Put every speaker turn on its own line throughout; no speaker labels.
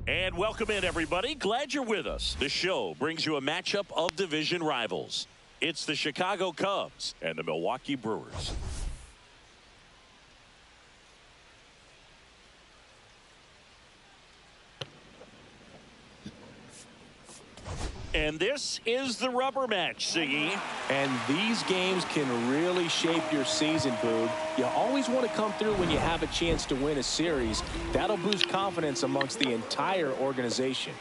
And welcome in, everybody. Glad you're with us. The show brings you a matchup of division rivals. It's the Chicago Cubs and the Milwaukee Brewers. And this is the rubber match, Siggy.
And these games can really shape your season, Boog. You always want to come through when you have a chance to win a series. That'll boost confidence amongst the entire organization.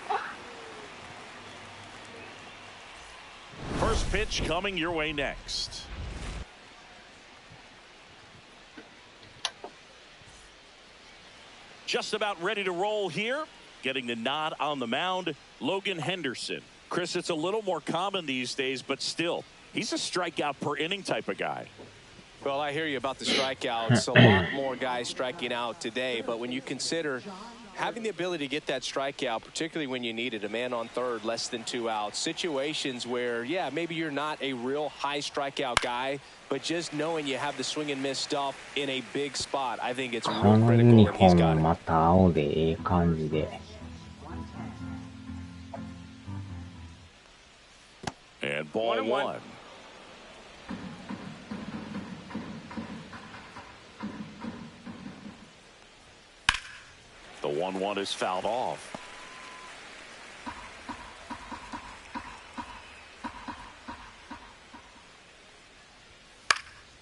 First pitch coming your way next. Just about ready to roll here. Getting the nod on the mound, Logan Henderson. Chris, it's a little more common these days, but still, he's a strikeout per inning type of guy.
Well, I hear you about the strikeouts. A lot more guys striking out today, but when you consider having the ability to get that strikeout, particularly when you need it, a man on third, less than 2 outs, situations where, yeah, maybe you're not a real high strikeout guy, but just knowing you have the swing and miss stuff in a big spot, I think it's real critical, and he's got it.
And ball one. The 1-1 is fouled off.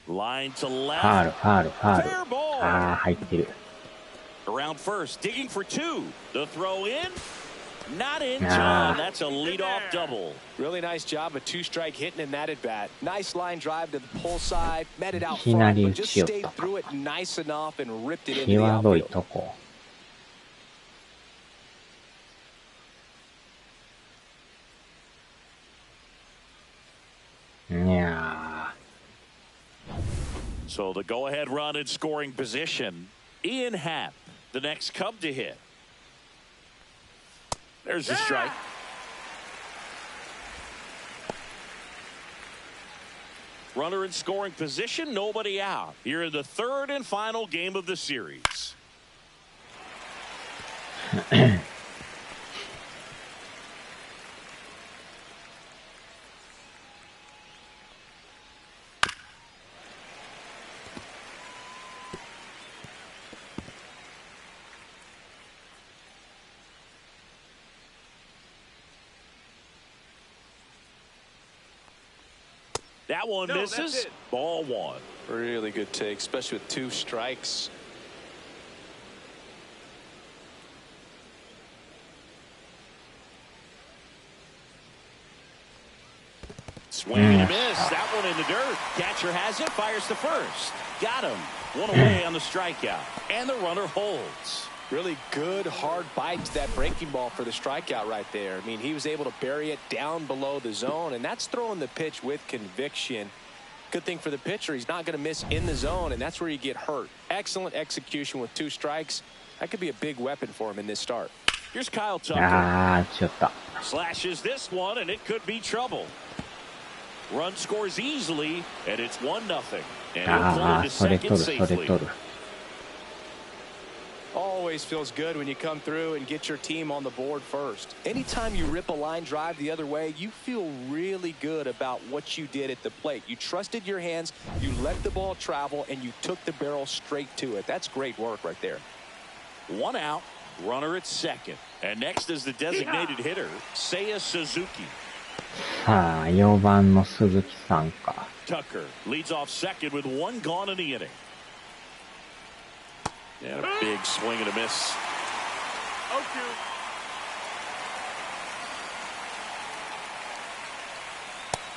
Line to left. Fair ball. Around first, digging for 2. The throw in. Not in time. That's a leadoff double.
Really nice job of 2-strike hitting in that at bat. Nice line drive to the pull side. Met it out front, but just stayed through it nice enough and ripped it into the outfield.
So the go-ahead run in scoring position. Ian Happ, the next Cub to hit. There's the strike. Runner in scoring position, nobody out. Here in the third and final game of the series. That one misses. Ball one.
Really good take, especially with 2 strikes.
Swing and a miss. That one in the dirt. Catcher has it. Fires to first. Got him. 1 away on the strikeout. And the runner holds.
Really good hard bite to that breaking ball for the strikeout right there. I mean, he was able to bury it down below the zone, and that's throwing the pitch with conviction. Good thing for the pitcher, he's not going to miss in the zone, and that's where you get hurt. Excellent execution with 2 strikes. That could be a big weapon for him in this start.
Here's Kyle Tucker. Slashes this one, and it could be trouble. Run scores easily, and it's 1-0. And he'll pull into second safely.
Always feels good when you come through and get your team on the board first. Anytime you rip a line drive the other way, you feel really good about what you did at the plate. You trusted your hands, you let the ball travel, and you took the barrel straight to it. That's great work right there.
1 out, runner at second. And next is the designated hitter, Seiya Suzuki.
さあ、4番の鈴木さんか。
Tucker leads off second with 1 gone in the inning. And a big swing and a miss.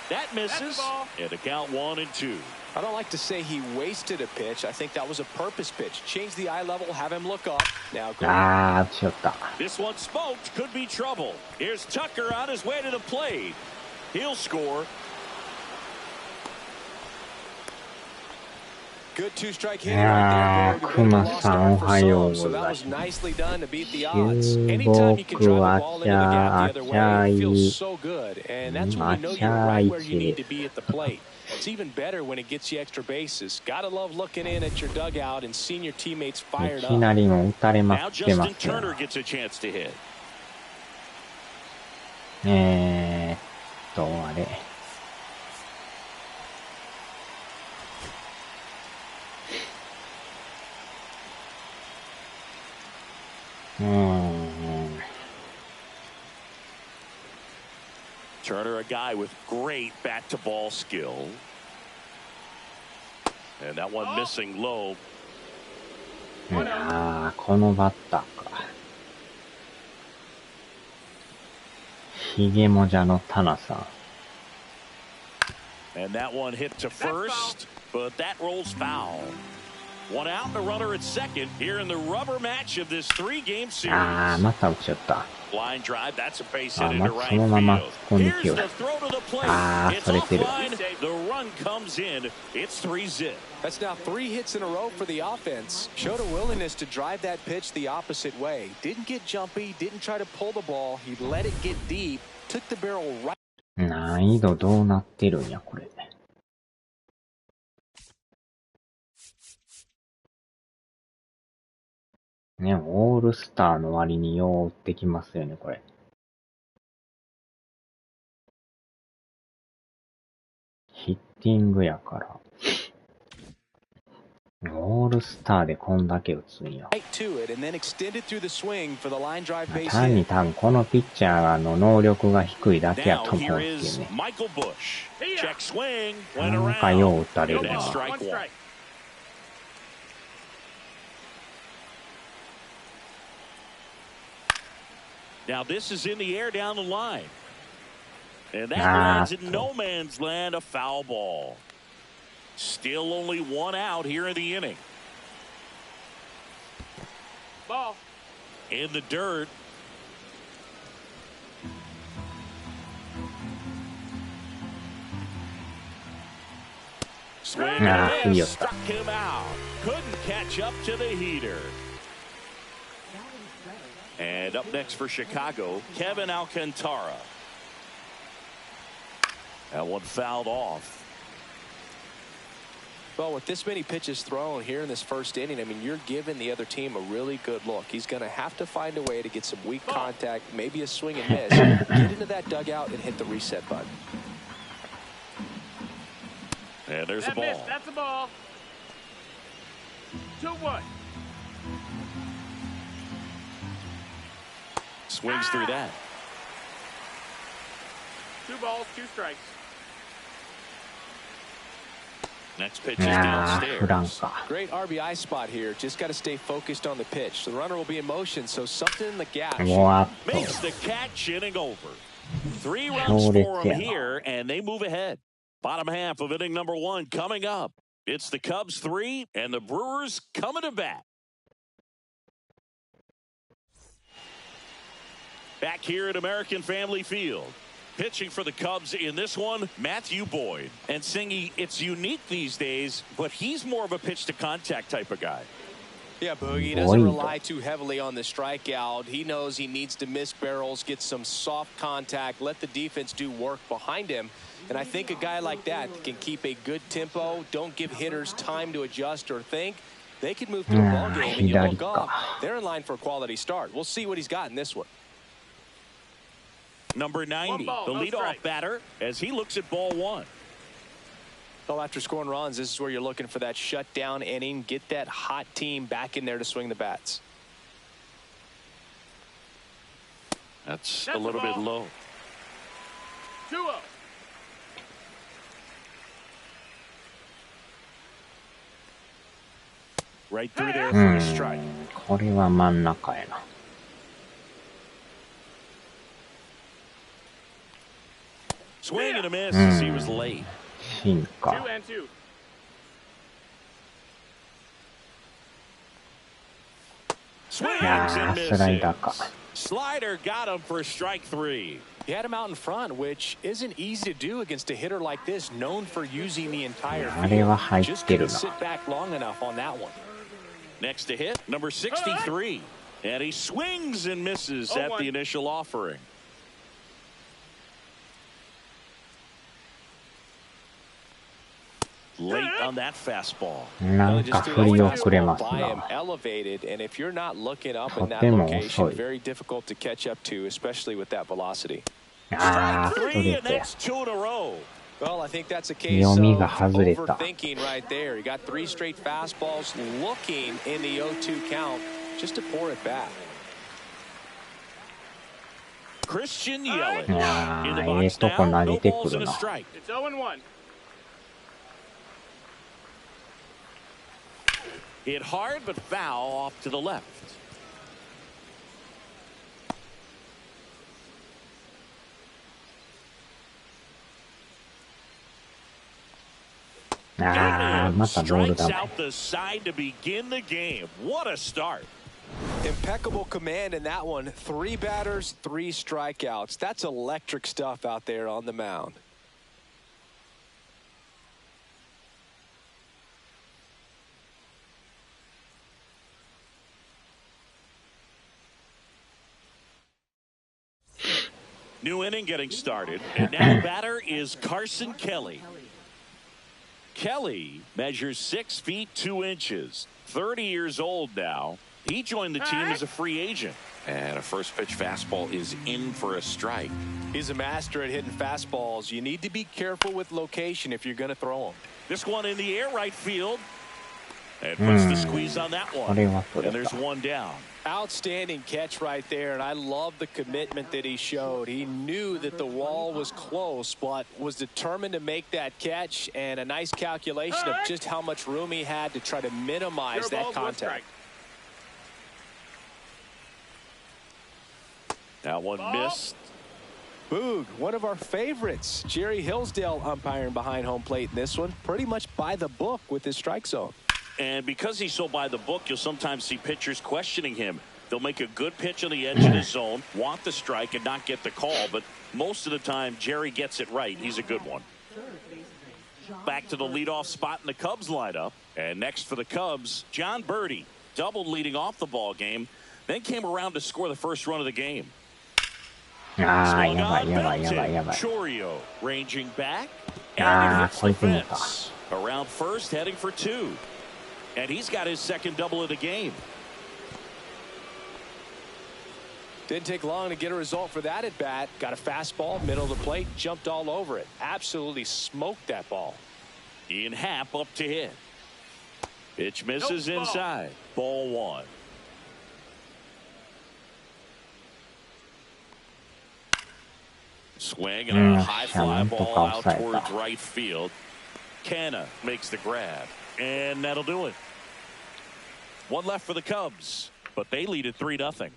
That misses. And the count 1-2.
I don't like to say he wasted a pitch. I think that was a purpose pitch. Change the eye level, have him look up. Now go.
This one smoked. Could be trouble. Here's Tucker on his way to the plate. He'll score.
Good 2-strike hitting right there. So that was nicely done to beat the odds. Anytime you can drive the ball into the gap the other way, it feels so good. And that's when you know you're right where you need to be at the plate. It's even better when it gets you extra bases. Gotta love looking in at your dugout and seeing your teammates fired up.
Now Justin Turner gets a chance to hit.
あれ。
Turner, a guy with great bat-to-ball skill. And that one missing low.
いやー、このバッターか。ヒゲモジャのタナさん。
And that one hit to first, but that rolls foul. One out, the runner at second here in the rubber match of this 3-game series.
あー、また打ちよった。
Line drive, that's a base hit
あ、
into
そ
right
のまま
field.
飛んできよ
Here's
る。
the throw to the plate.
あー、
It's
それてる。
offline. The run comes in. It's 3-zip.
That's now 3 hits in a row for the offense. Showed a willingness to drive that pitch the opposite way. Didn't get jumpy, didn't try to pull the ball. He let it get deep, took the barrel right.
難易度どうなってるんや、これ。ね、オールスターの割によう打ってきますよね、これ。ヒッティングやから。オールスターでこんだけ打つんや。単に多分このピッチャーの能力が低いだけやと思うんですけどね。なんかよう打たれるな。
Now this is in the air down the line. And that lands in no man's land, a foul ball. Still only one out here in the inning. Ball. In the dirt. Swing and miss, struck him out. Couldn't catch up to the heater. And up next for Chicago, Kevin Alcantara. That one fouled off.
Well, with this many pitches thrown here in this first inning, I mean, you're giving the other team a really good look. He's going to have to find a way to get some weak contact, maybe a swing and miss, get into that dugout and hit the reset button.
And there's the ball.
That's the ball. 2-1.
Swings through that.
2 balls, 2 strikes.
Next pitch is downstairs.
Great RBI spot here. Just got to stay focused on the pitch. The runner will be in motion, so something in the gap.
Makes the catch, inning over. 3 runs for him here, and they move ahead. Bottom half of inning number 1 coming up. It's the Cubs 3 and the Brewers coming to bat. Back here at American Family Field. Pitching for the Cubs in this one, Matthew Boyd. And Singy, it's unique these days, but he's more of a pitch-to-contact type of guy.
Yeah, Boogie doesn't rely too heavily on the strikeout. He knows he needs to miss barrels, get some soft contact, let the defense do work behind him. And I think a guy like that can keep a good tempo, don't give hitters time to adjust or think. They can move through a ball game and you look off. They're in line for a quality start. We'll see what he's got in this one.
Number 90, the leadoff batter, as he looks at ball 1.
Well, after scoring runs, this is where you're looking for that shutdown inning. Get that hot team back in there to swing the bats.
That's a little bit low.
2-0.
Right through there for a strike.
これは真ん中やな。
Swing and a miss as he was late.
進化。
2 and 2.
Swings and misses.
スライダーか。
Slider got him for strike 3.
He had him out in front, which isn't easy to do against a hitter like this, known for using the entire field.
あれは入っ
Just
てる
couldn't
な。
sit back long enough on that one.
Next to hit, number 63. And he swings and misses at the initial offering. Late on that fastball.
なんか振り遅れますな。
Elevated, and if you're not looking up in that location, very difficult to catch up to, especially with that velocity.
ああ、スト
Three,
レー
and
トや。
that's two in a row.
Well, I think that's a case of
読みが外れた。
overthinking right there. He got 3 straight fastballs looking in the 0-2 count just to pour it back.
Christian Yelich
あ
in the
あ、ええ
box
とこ
now.
投
No
げて
balls
く
and
る
a
な。
strike.
It's 0-1.
Hit hard but foul off to the left.
ああ、またボール
Strikes
だ。
out the side to begin the game. What a start.
Impeccable command in that one. 3 batters, 3 strikeouts. That's electric stuff out there on the mound.
New inning getting started. And now the batter is Carson Kelly. Kelly measures 6 feet 2 inches. 30 years old now. He joined the team as a free agent. And a first pitch fastball is in for a strike.
He's a master at hitting fastballs. You need to be careful with location if you're going to throw them.
This one in the air right field. And puts the squeeze on that one. And there's one down.
Outstanding catch right there, and I love the commitment that he showed. He knew that the wall was close, but was determined to make that catch, and a nice calculation of just how much room he had to try to minimize that contact.
That one missed.
Boog, one of our favorites. Jerry Hillsdale umpiring behind home plate in this one. Pretty much by the book with his strike zone.
And because he's so by the book, you'll sometimes see pitchers questioning him. They'll make a good pitch on the edge of the zone, want the strike, and not get the call. But most of the time, Jerry gets it right. He's a good one. Back to the leadoff spot in the Cubs lineup. And next for the Cubs, John Birdie. Doubled leading off the ball game. Then came around to score the first run of the game.
ああ、やばいやばいやばいやばい。
Chorio ranging back.
ああ、
And it hits
こ
the
いつもか。
fence. Around first, heading for 2. And he's got his second double of the game.
Didn't take long to get a result for that at bat. Got a fastball, middle of the plate, jumped all over it. Absolutely smoked that ball.
Ian Happ up to hit. Pitch misses inside. Ball 1. Swing and a high fly ball out towards right field. Canna makes the grab. And that'll do it. One left for the Cubs, but they lead at 3-0.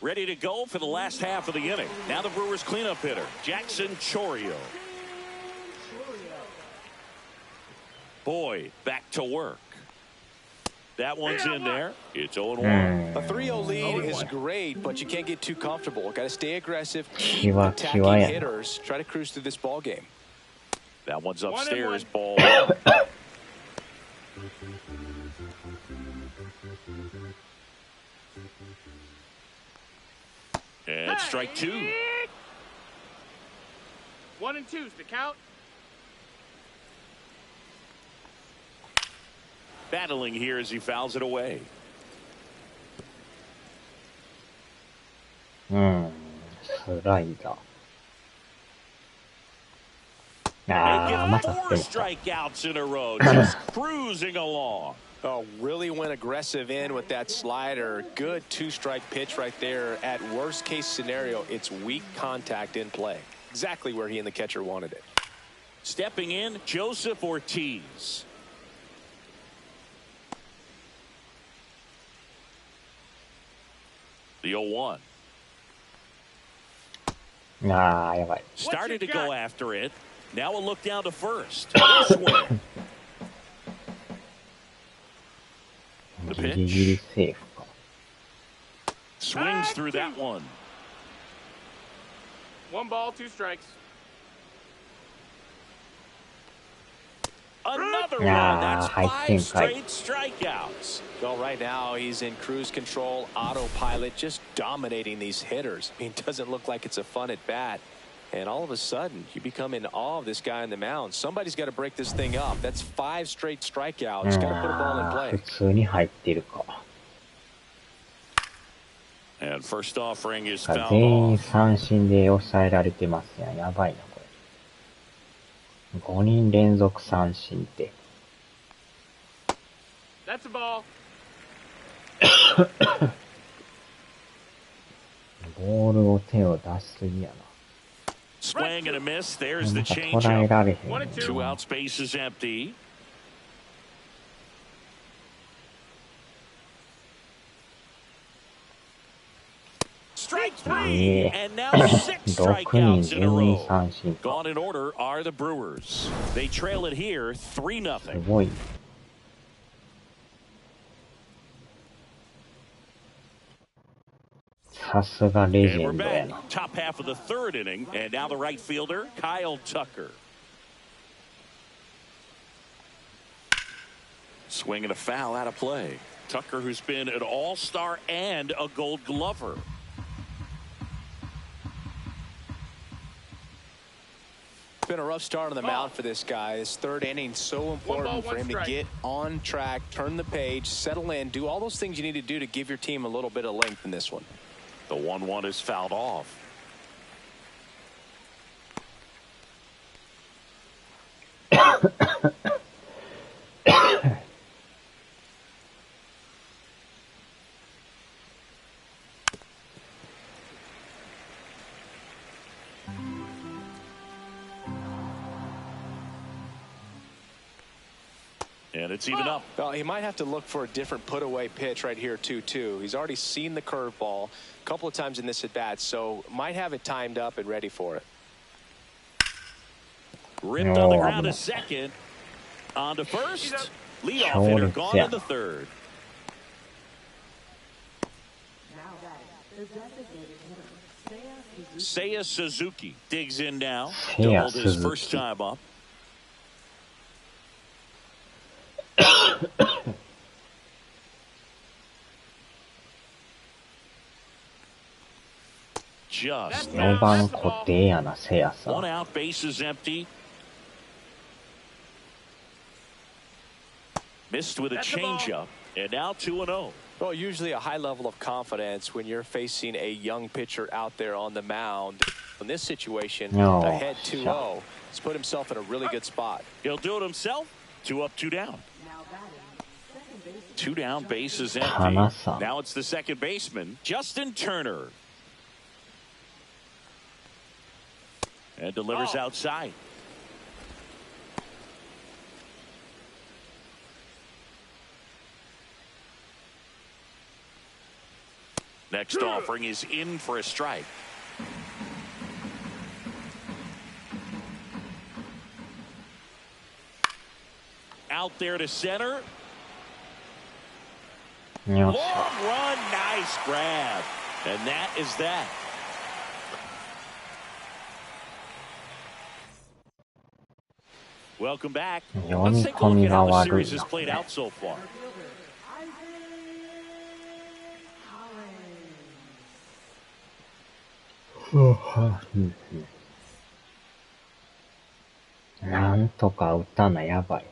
Ready to go for the last half of the inning. Now the Brewers cleanup hitter, Jackson Chorio. Boyd back to work. That one's in there. It's 0-1.
A 3-0 lead is great, but you can't get too comfortable. Got to stay aggressive, keep attacking hitters, try to cruise through this ball game.
That one's upstairs. Ball 1. And strike 2.
1 and 2's the count.
Battling here as he fouls it away.
スライダー。
ああ、また 4 strikeouts in a row, just cruising along.
Oh, really went aggressive in with that slider. Good 2-strike pitch right there. At worst case scenario, it's weak contact in play. Exactly where he and the catcher wanted it.
Stepping in, Joseph Ortiz. The 0-1.
Ah, やばい。
Started to go after it. Now a look down to first. Swing. The
ギリギリ
pitch.
セーフか。
Swings through that one.
1 ball, 2 strikes.
Another one.
Ah,
That's
I
5
think
straight strikeouts.
Well, right now he's in cruise control, autopilot, just dominating these hitters. I mean, it doesn't look like it's a fun at bat. And all of a sudden, you become in awe of this guy on the mound. Somebody's got to break this thing up. That's 5 straight strikeouts. Got to put a ball in play.
普通に入ってるか。
And first offering is fouled
全員
off.
三振で抑えられてますやん。やばいな、これ。5人連続三振って。
That's a ball.
ボールを手を出しすぎやな。
Swing and a miss. There's
な
the
んか捉え
changeup.
られへん。
2 outs, base is empty. Strike 3, and now 6 strikeouts in a row. Gone in order are the Brewers. They trail it here 3-0.
すごい。さすがレジ
And
ェ
we're
ンドや
back.
な。
Top half of the 3rd inning, and now the right fielder, Kyle Tucker. Swing and a foul out of play. Tucker, who's been an all-star and a Gold Glover.
It's been a rough start on the mound for this guy. His 3rd inning, so important for him to get on track, turn the page, settle in, do all those things you need to do to give your team a little bit of length in this one.
The 1-1 is fouled off. And it's even up.
Well, he might have to look for a different put-away pitch right here, 2-2. He's already seen the curveball a couple of times in this at-bat, so might have it timed up and ready for it.
Ripped on the ground to second. On to first. Leadoff hitter gone in the 3rd. Seiya Suzuki digs in now. Doubled his first time up. Just
4番固定やな、せやさん。
1 out, base is empty. Missed with a changeup, and now 2-0.
Well, usually a high level of confidence when you're facing a young pitcher out there on the mound. In this situation, ahead 2-0, he's put himself in a really good spot.
He'll do it himself. 2 up, 2 down. 2 down, base is empty. Now it's the second baseman, Justin Turner. And delivers outside. Next offering is in for a strike. Out there to center. Long run, nice grab. And that is that. Welcome back. Let's take a look at how the series has played out so far.
なんとか打たなやばい。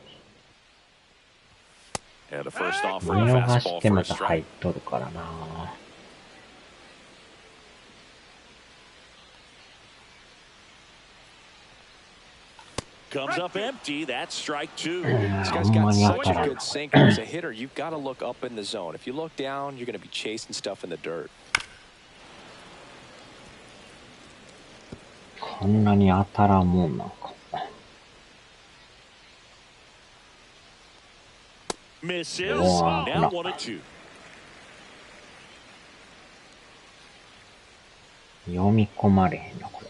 And a first offer,
見
a
逃し
fastball
て
for
ま
a
た入っ
strike.
とるからな。
Comes up empty. That's strike 2.
This guy's got such a good sinker. As a hitter, you've got to look up in the zone. If you look down, you're going to be chasing stuff in the dirt.
こんなに当たらんもんなんか。
Misses. Now 1-2.
読み込まれへんな、こ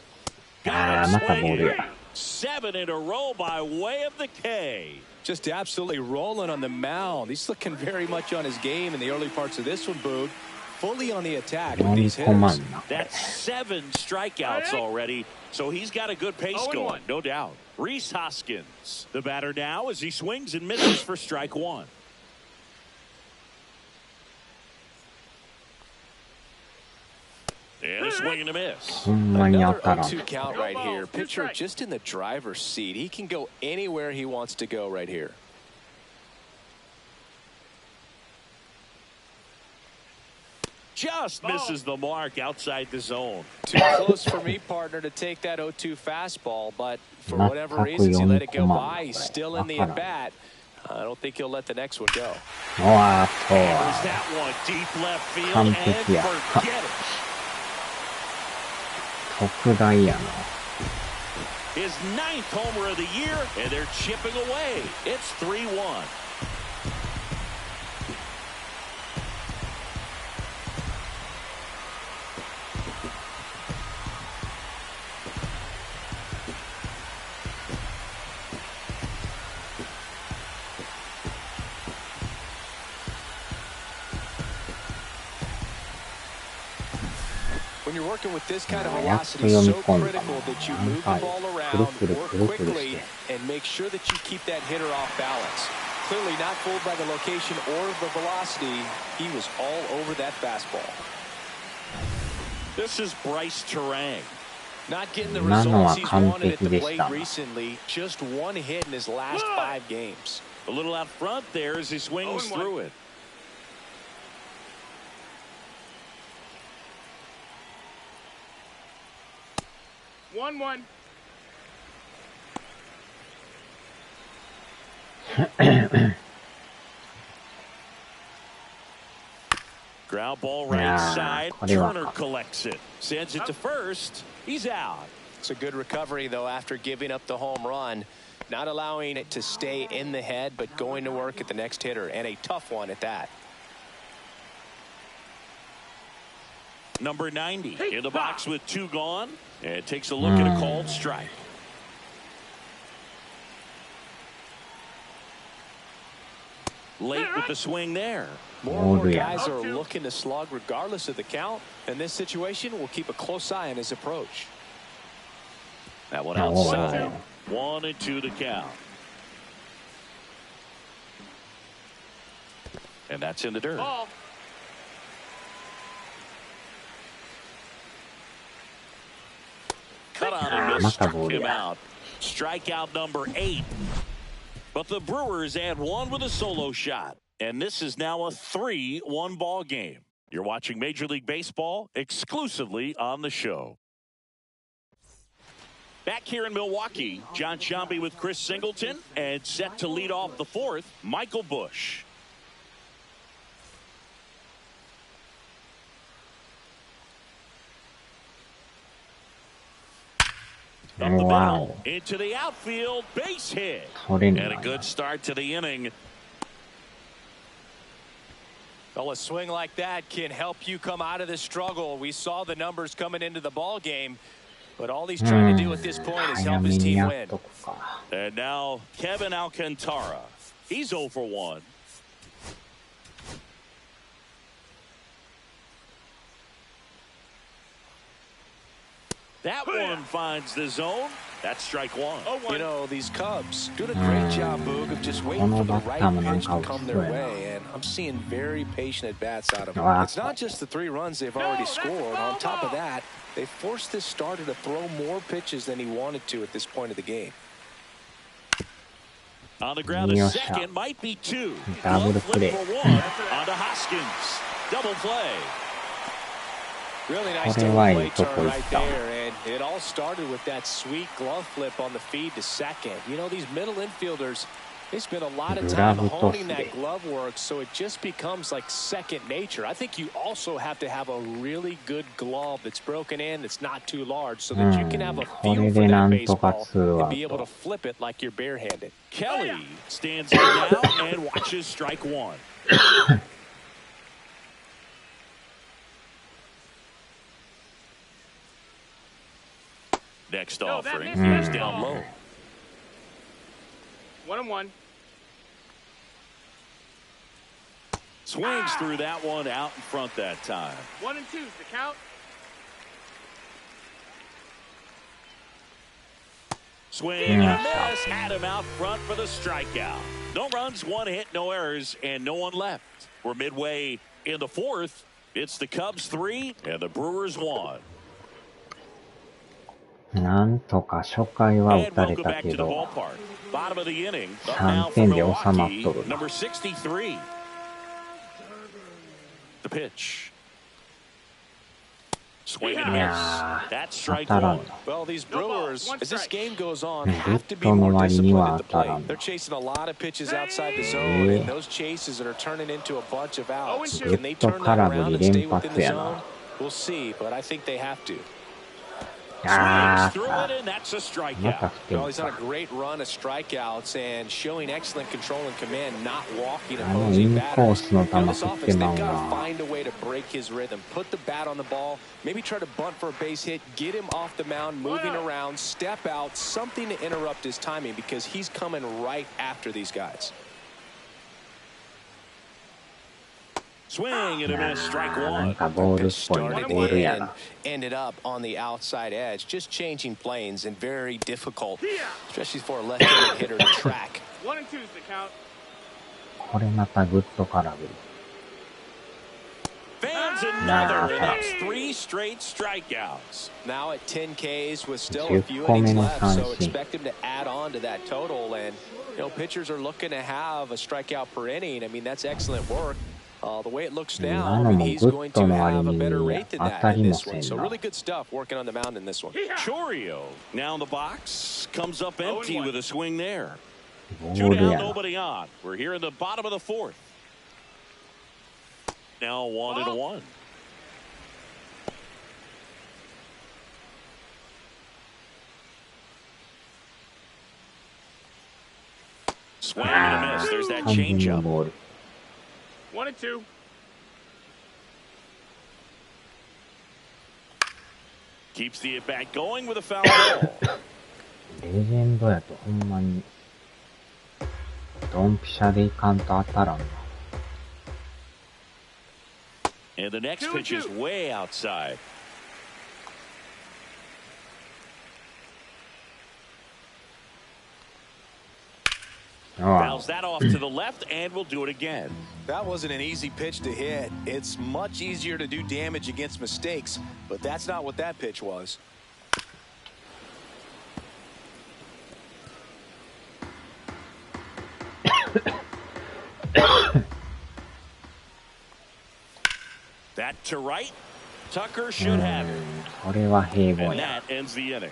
れ。ああ、またボールや。
7 in a row by way of the K.
Just absolutely rolling on the mound. He's looking very much on his game in the early parts of this one, Boog. Fully on the attack with these hitters.
That's 7 strikeouts already, so he's got a good pace going, no doubt. Rhys Hoskins, the batter now as he swings and misses for strike 1. And a swing and a miss.
ほんまに当
Another
たらん。
0-2 count right here. Pitcher just in the driver's seat. He can go anywhere he wants to go right here.
Just misses the mark outside the zone.
Too close for me, partner, to take that 0-2 fastball, but for whatever reasons he let it go by. He's still in the at-bat. I don't think he'll let the next one go.
おーっと。
There's that one deep left field
完
and
璧や。
forget it.
特大やな。
His 9th homer of the year, and they're chipping away. It's 3-1.
When you're working with this kind of velocity, it's so critical that you move the ball around, work quickly, and make sure that you keep that hitter off balance. Clearly not fooled by the location or the velocity. He was all over that fastball.
This is Bryce Terang.
Not getting the results he's wanted at the plate recently. Just one hit in his last 5 games.
A little out front there as he swings through it.
One.
Ground ball right side. Turner collects it. Sends it to first. He's out.
It's a good recovery, though, after giving up the home run. Not allowing it to stay in the head, but going to work at the next hitter, and a tough one at that.
Number 90 in the box with 2 gone. And takes a look at a called strike. Late with the swing there.
More and more guys are looking to slug regardless of the count. In this situation, we'll keep a close eye on his approach.
That one outside. 1-2 to count. And that's in the dirt.
Ball.
Cut on and miss, struck him out. Strikeout number 8. But the Brewers add one with a solo shot. And this is now a 3-1 ball game. You're watching Major League Baseball exclusively on the show. Back here in Milwaukee, John Sciambi with Chris Singleton. And set to lead off the 4th, Michael Busch. Up the middle, into the outfield, base hit. And a good start to the inning.
Well, a swing like that can help you come out of this struggle. We saw the numbers coming into the ball game, but all he's trying to do at this point is help his team win.
And now Kevin Alcantara. He's 0 for 1. That one finds the zone. That's strike 1.
You know, these Cubs doing a great job, Boog, of just waiting for the right pitch to come their way. And I'm seeing very patient at-bats out of them. It's not just the 3 runs they've already scored. On top of that, they forced this starter to throw more pitches than he wanted to at this point of the game.
On the ground, a second, might be 2. Glove flip for 1 onto Hoskins. Double play.
Really nice double play turn right there, and it all started with that sweet glove flip on the feed to second. You know, these middle infielders, they spend a lot of time honing that glove work, so it just becomes like second nature. I think you also have to have a really good glove that's broken in, that's not too large, so that you can have a feel for that baseball and be able to flip it like you're barehanded.
Kelly stands in now and watches strike 1. Next offering is down low.
1-1.
Swings through that one out in front that time.
1-2 is the count.
Swing and a miss. Had him out front for the strikeout. No runs, 1 hit, no errors, and no one left. We're midway in the 4th. It's the Cubs 3 and the Brewers 1.
なんとか初回は打たれたけど、3点で収まっとるな。
The pitch.
Swing and miss. That's strike one.
Well, these Brewers, as this game goes on, have to be more disciplined at the plate. They're chasing a lot of pitches outside the zone, and those chases that are turning into a bunch of outs. Can they turn that around and stay within the zone? We'll see, but I think they have to.
Through it, and that's a strikeout.
Well, he's on a great run of strikeouts and showing excellent control and command, not walking opposing batters. This offense, they've got to find a way to break his rhythm. Put the bat on the ball, maybe try to bunt for a base hit, get him off the mound, moving around, step out, something to interrupt his timing because he's coming right after these guys.
Swing and a miss, strike one.
Ended up on the outside edge, just changing planes and very difficult, especially for a left-handed hitter to track.
1-2 is the count.
これまたグッド空振り。
Fans another, and that's 3 straight strikeouts.
Now at 10 Ks with still a few innings left, so expect him to add on to that total. And you know, pitchers are looking to have a strikeout per inning. I mean, that's excellent work. The way it looks now, I mean, he's going to have a better rate than that in this one. So really good stuff working on the mound in this one.
Chorio now in the box, comes up empty with a swing there. 2 down, nobody on. We're here in the bottom of the 4th. Now 1-1. Swing and a miss. There's that changeup.
1-2.
Keeps the at-bat going with a foul ball.
レジェンドやとほんまにドンピシャでいかんと当たらんな。
And the next pitch is way outside. Fouls that off to the left, and we'll do it again.
That wasn't an easy pitch to hit. It's much easier to do damage against mistakes, but that's not what that pitch was.
That to right. Tucker should have it.
これは平凡
And
や。
that ends the inning.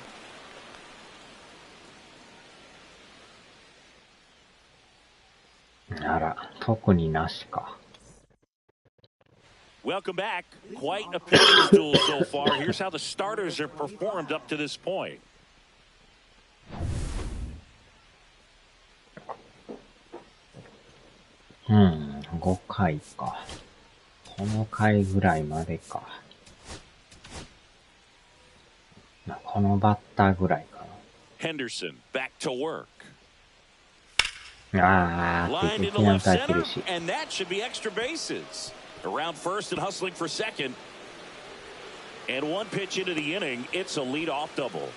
なら、特になしか。
Welcome back. Quite a pitching duel so far. Here's how the starters have performed up to this point.
5回か。この回ぐらいまでか。このバッターぐらいか
Henderson back to work.
な。
Lined into left center, and that should be extra bases. Around first and hustling for second. And one pitch into the inning, it's a leadoff double.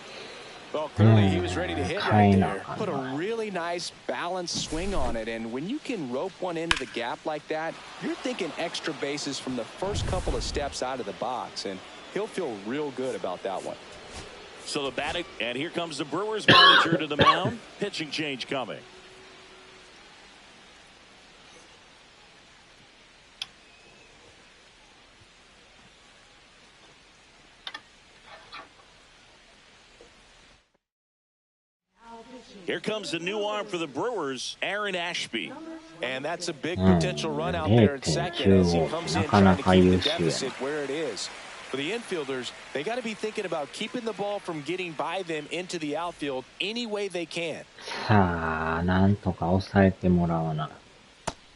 Well, clearly he was ready to hit right there. Put a really nice balanced swing on it, and when you can rope one into the gap like that, you're thinking extra bases from the first couple of steps out of the box, and he'll feel real good about that one.
So the batting, and here comes the Brewers manager to the mound. Pitching change coming. Here comes the new arm for the Brewers, Aaron Ashby.
And that's a big potential run out there at second as he comes in trying to keep the deficit where it is. For the infielders, they got to be thinking about keeping the ball from getting by them into the outfield any way they can.
さあ、なんとか抑えてもらわな。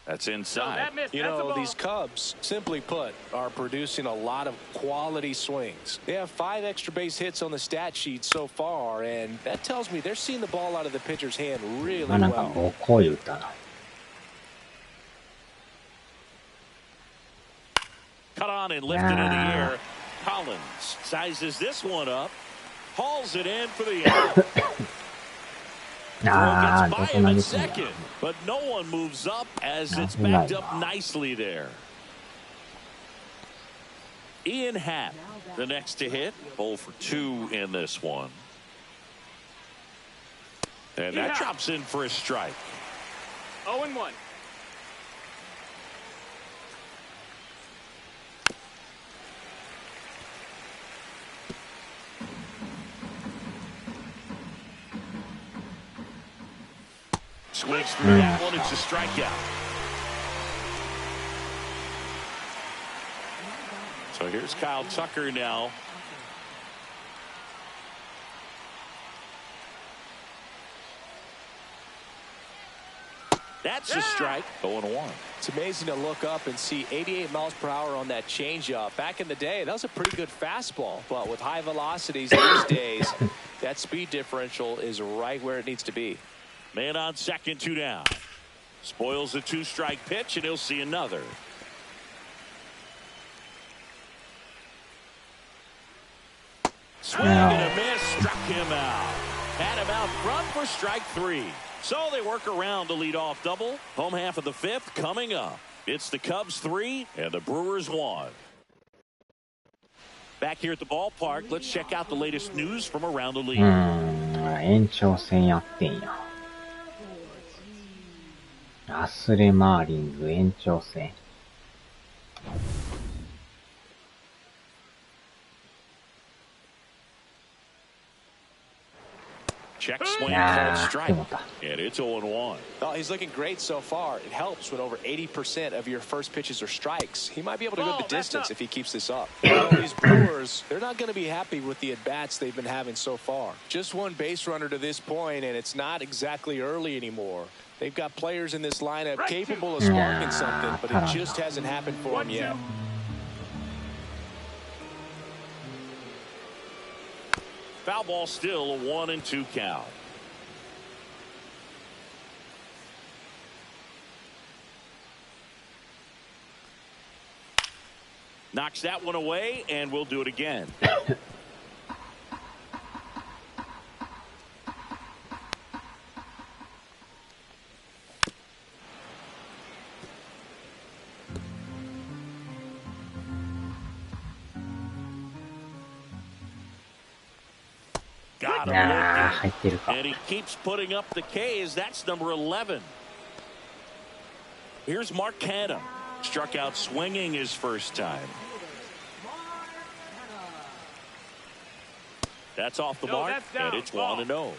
That's inside.
You know, these Cubs, simply put, are producing a lot of quality swings. They have 5 extra base hits on the stat sheet so far, and that tells me they're seeing the ball out of the pitcher's hand really well.
なんか5個言うたな。
Cut on and lifted in the air. Collins sizes this one up, hauls it in for the out. Gets by him at second, but no one moves up as it's backed up nicely there. Ian Happ, the next to hit. 0 for 2 in this one. And that drops in for a strike.
0-1.
Swings through that one. It's a strikeout. So here's Kyle Tucker now. That's a strike. 0-1.
It's amazing to look up and see 88 miles per hour on that changeup. Back in the day, that was a pretty good fastball. But with high velocities these days, that speed differential is right where it needs to be.
Man on second, 2 down. Spoils a 2-strike pitch, and he'll see another. Swing and a miss, struck him out. Had him out front for strike 3. So they work around the leadoff double. Home half of the 5th coming up. It's the Cubs 3 and the Brewers 1. Back here at the ballpark, let's check out the latest news from around the league.
延長戦やってんや。アスレマーリンズ延長戦。
Check swing, called strike,
でもた。
and it's 0-1.
Oh, he's looking great so far. It helps when over 80% of your first pitches are strikes. He might be able to go the distance if he keeps this up. Well, these Brewers, they're not going to be happy with the at-bats they've been having so far. Just one base runner to this point, and it's not exactly early anymore. They've got players in this lineup capable of sparking something, but it just hasn't happened for them yet.
Foul ball still, a 1-2 count. Knocks that one away, and we'll do it again. Got him. And he keeps putting up the K's. That's number 11. Here's Mark Canha. Struck out swinging his first time. That's off the mark, and it's 1-0.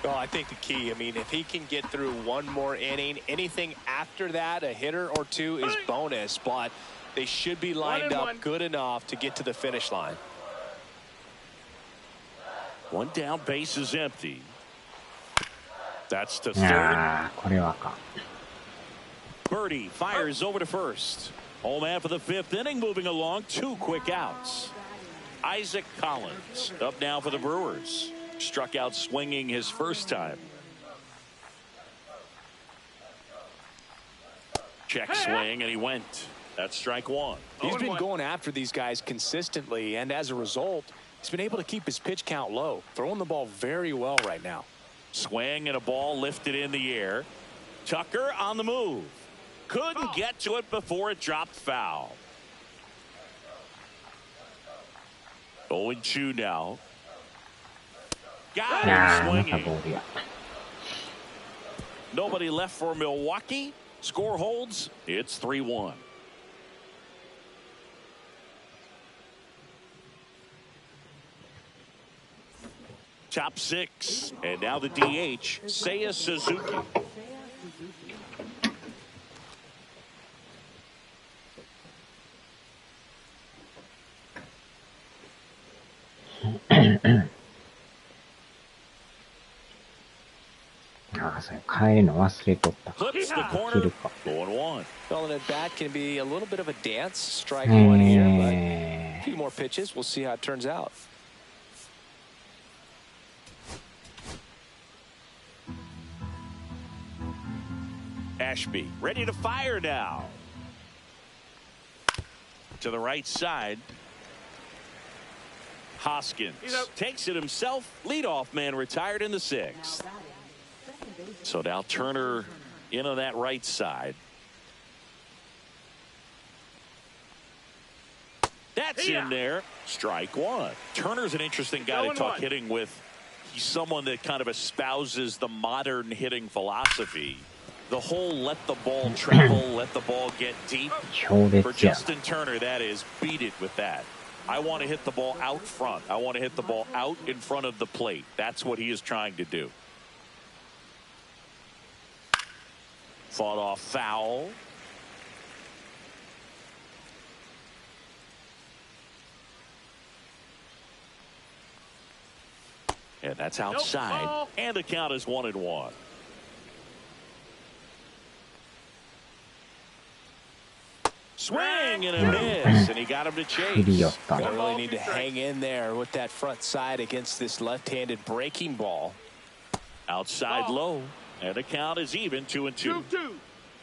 Well, I think the key, I mean, if he can get through one more inning, anything after that, a hitter or two is bonus, but they should be lined up good enough to get to the finish line.
One down, base is empty. That's to third.
これはあかん。
Birdie fires over to first. Home half of the 5th inning, moving along, 2 quick outs. Isaac Collins up now for the Brewers. Struck out swinging his first time. Check swing, and he went. That's strike 1.
He's been going after these guys consistently, and as a result, he's been able to keep his pitch count low, throwing the ball very well right now.
Swing and a ball lifted in the air. Tucker on the move. Couldn't get to it before it dropped foul. 0-2 now. Got him swinging. Nobody left for Milwaukee. Score holds. It's 3-1. Top 6. And now the DH, Seiya Suzuki. Clips the corner. 1-1.
Well, an at bat can be a little bit of a dance. Strike 1 here, but a few more pitches. We'll see how it turns out.
Ashby ready to fire now. To the right side. Hoskins takes it himself. Leadoff man retired in the 6th. So now Turner in on that right side. That's in there. Strike one. Turner's an interesting guy to talk hitting with. He's someone that kind of espouses the modern hitting philosophy. The whole let the ball travel, let the ball get deep. For Justin Turner, that is, beat it with that. I want to hit the ball out front. I want to hit the ball out in front of the plate. That's what he is trying to do. Fought off foul. And that's outside. And the count is 1-1. Swing and a miss, and he got him to chase.
Gonna really need to hang in there with that front side against this left-handed breaking ball.
Outside low, and the count is even 2-2.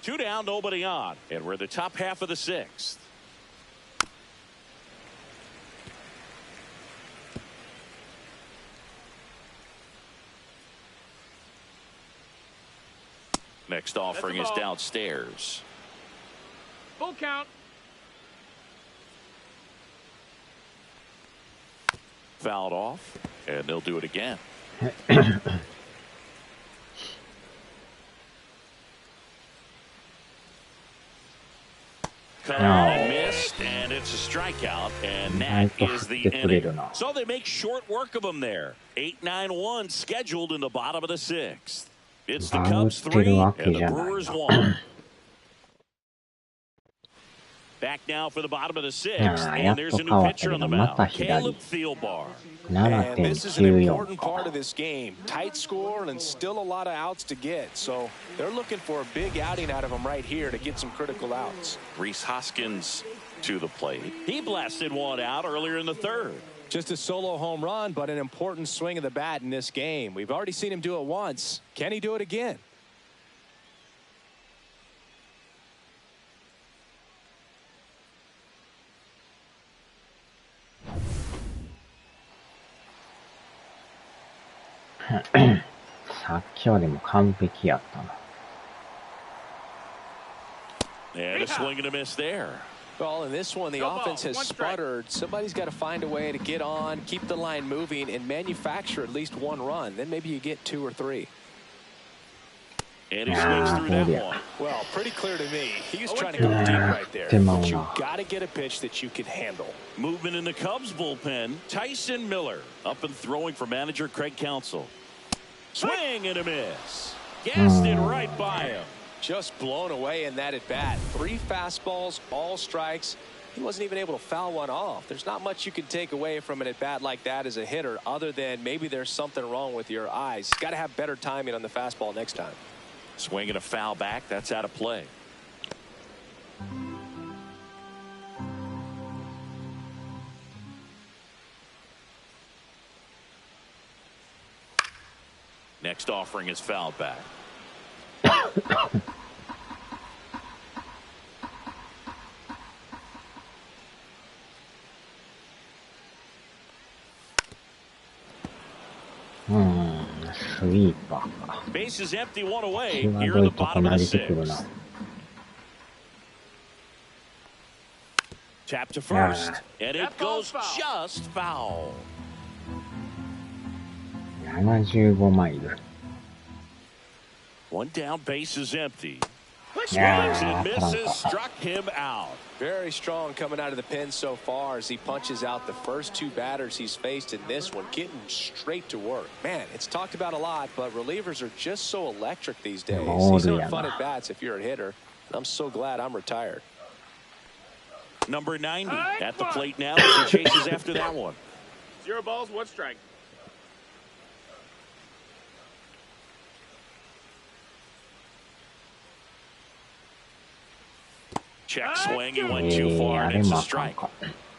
Two down, nobody on, and we're the top half of the sixth. Next offering is downstairs.
Full count.
Fouled off, and they'll do it again. Cut and missed, and it's a strikeout, and that is the inning. So they make short work of them there. 8-9-1 scheduled in the bottom of the sixth. It's the Cubs 3 and the Brewers 1. Back now for the bottom of the sixth, and there's a new pitcher on the mound, Caleb Thielbar.
And this is an important part of this game. Tight score and still a lot of outs to get. So they're looking for a big outing out of him right here to get some critical outs.
Rhys Hoskins to the plate. He blasted one out earlier in the third.
Just a solo home run, but an important swing of the bat in this game. We've already seen him do it once. Can he do it again?
さっきはでも完璧やったな。
And a swing and a miss there.
Well, in this one, the offense has sputtered. Somebody's got to find a way to get on, keep the line moving, and manufacture at least one run. Then maybe you get 2 or 3.
And he swings through that one.
Well, pretty clear to me. He was trying to go deep right there. But you got to get a pitch that you can handle.
Movement in the Cubs bullpen. Tyson Miller up and throwing for manager Craig Counsell. Swing and a miss. Gassed it right by him.
Just blown away in that at bat. 3 fastballs, all strikes. He wasn't even able to foul one off. There's not much you can take away from an at bat like that as a hitter, other than maybe there's something wrong with your eyes. Got to have better timing on the fastball next time.
Swing and a foul back. That's out of play. Next offering is fouled back.
スイーパーか。
Base is empty, one away. Here in the bottom of the sixth. Tap to first, and it goes just foul.
75マイル。
One down, base is empty. Swings and misses, struck him out.
Very strong coming out of the pen so far as he punches out the first 2 batters he's faced in this one, getting straight to work. Man, it's talked about a lot, but relievers are just so electric these days. These aren't fun at bats if you're a hitter. I'm so glad I'm retired.
Number 90 at the plate now as he chases after that one.
0 balls, 1 strike.
Check swing, he went too far, and it's a strike.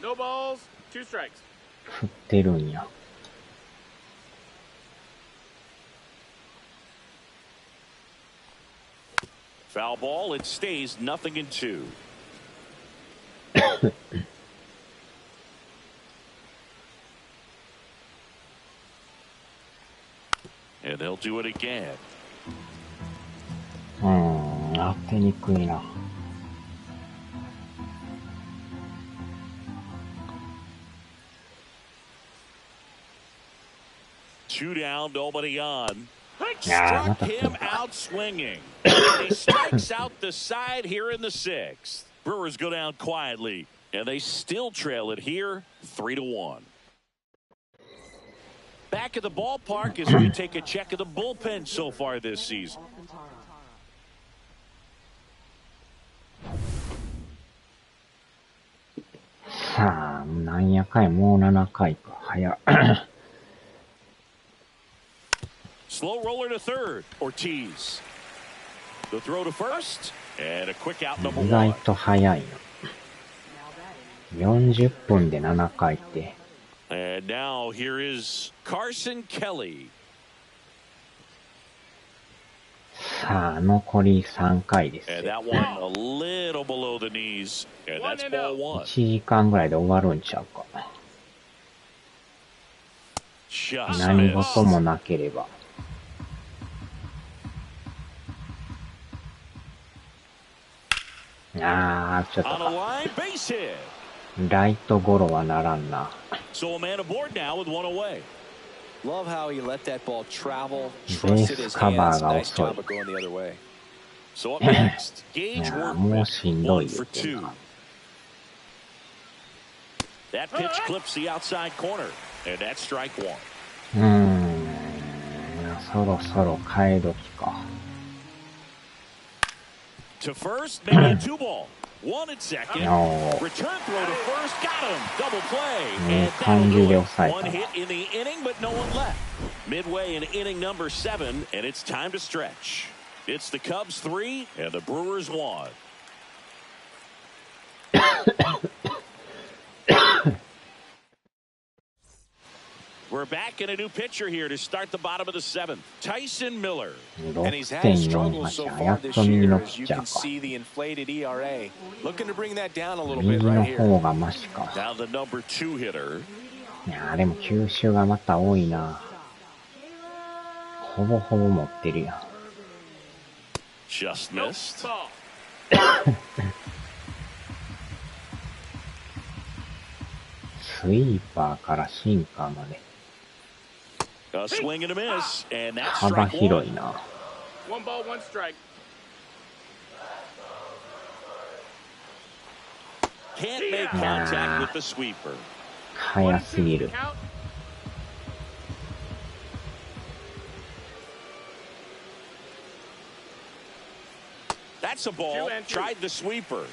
No balls, 2 strikes.
振ってるんや。
Foul ball, it stays 0-2. And they'll do it again.
当てにくいな。
2 down, nobody on.
Yeah,
Struck him out swinging. He strikes out the side here in the 6th. Brewers go down quietly, and they still trail it here 3-1. Back at the ballpark as we take a check of the bullpen so far this season.
なんやかい、もう7回か。早っ。
Slow roller to third. Ortiz. The throw to first. And a quick out number
意外
1.
と早いな。40分で7回って。
And now here is Carson Kelly.
さあ、残り3回です
And
よ。
that one a little below the knees. And that's ball 1.
1時間ぐらいで終わるんちゃうか。
Just
何
missed.
事もなければ。あー、ちょっと
On a
か。
line, base hit.
ライトゴロはならんな。
So a man aboard now with one away.
Love how he let that ball travel,
ベー
trusted
ス
his
カバ
hands.
ーが
Nice
遅い。
job of going the other way.
So up next,
い
Gage
やー、も
Workman.
うしんど
1
い
for
言ってん
2.
な。
That pitch clips the outside corner. And that's strike 1.
そろそろ替え時か。
To first, maybe a 2 ball. 1 at second.
No.
Return throw to first. Got him. Double play.
いい
And
感
that'll
じ
do
で
it.
抑え
One
たな。
hit in the inning, but no one left. Midway in inning number 7, and it's time to stretch. It's the Cubs 3 and the Brewers 1. We're back in a new pitcher here to start the bottom of the 7th. Tyson Miller.
And he's had his struggles so
6.48
far
やっ
this
と右
year,
の
as
ピ
you
ッチャ
can
ーか。
see the inflated ERA. Looking to bring that down a little
右
bit
の
right here.
方がマシか。
Now the number 2 hitter.
いやーでも球種がまた多いな。ほぼほぼ持ってるやん。
Just
Nope.
missed.
Ball.
スイーパーからシンカーまで
A swing and a miss, and that's
幅
strike
広
1.
いな。
1 ball, 1 strike.
Can't make contact with the sweeper.
早すぎる。
Count.
That's a ball.
2 and 2.
Tried the sweeper.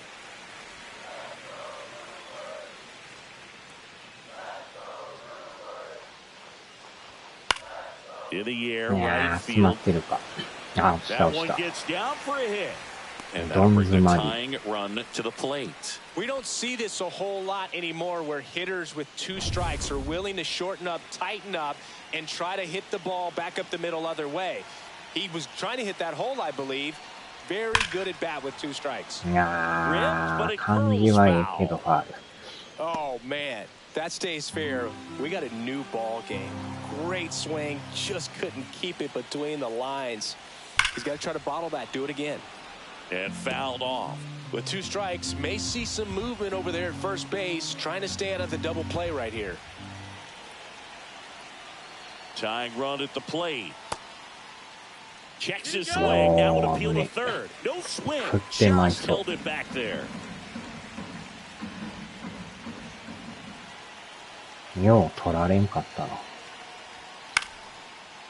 In the air,
いや
right
ー、詰まっ
field.
てるか。あ、落ちた
That
落ち
one
た。
gets down for a hit. And that'll
どん
bring
詰
the
まり。
tying run to the plate.
We don't see this a whole lot anymore where hitters with 2 strikes are willing to shorten up, tighten up, and try to hit the ball back up the middle other way. He was trying to hit that hole, I believe. Very good at bat with 2 strikes.
いやー、感じはええけどファール。
Oh, man. That stays fair. We got a new ball game. Great swing. Just couldn't keep it between the lines. He's got to try to bottle that. Do it again.
And fouled off.
With 2 strikes, may see some movement over there at first base, trying to stay out of the double play right here.
Tying run at the plate. Checks his swing. Now would appeal to third. No swing. Just held it back there.
よう取られんかったな。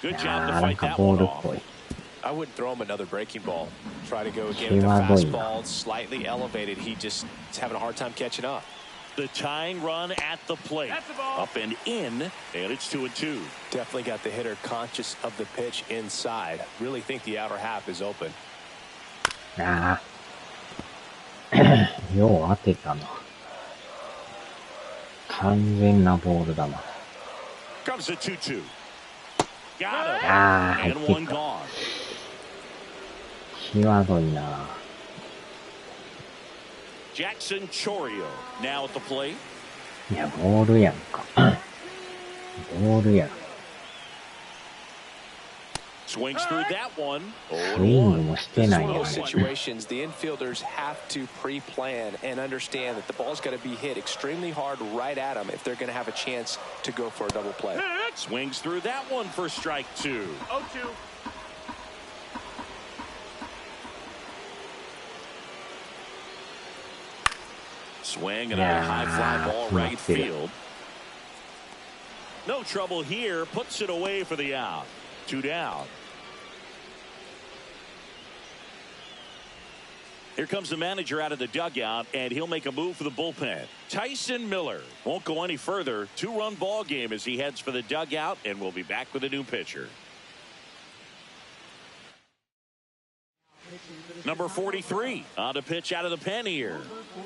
Good
い
job
や
to
ー、なん
fight
か
that
ボー
one
ルっ
off.
ぽい。
I wouldn't throw him another breaking ball. Try to go again with the
際どいな。
fastball, slightly elevated. He just is having a hard time catching up.
The tying run at the plate.
That's the ball.
Up and in, and it's 2-2.
Definitely got the hitter conscious of the pitch inside. Really think the outer half is open.
ああ。よう当てたな。完全なボールだな。
Comes a 2-2. Got it.
ああ、入っ
And
て
one
た。
gone.
際どいな。
Jackson Chorio now at the plate.
いや、ボールやんか。ボールやん。
Swings through that one.
スイングもしてない
One
よ
of those
ね。
situations, the infielders have to pre-plan and understand that the ball's got to be hit extremely hard right at them if they're going to have a chance to go for a double play.
Swings through that one for strike 2.
0-2.
Swing and a high fly ball right field. No trouble here. Puts it away for the out. 2 down. Here comes the manager out of the dugout, and he'll make a move for the bullpen. Tyson Miller won't go any further. 2-run ball game as he heads for the dugout, and we'll be back with a new pitcher. Number 43 on the pitch out of the pen here.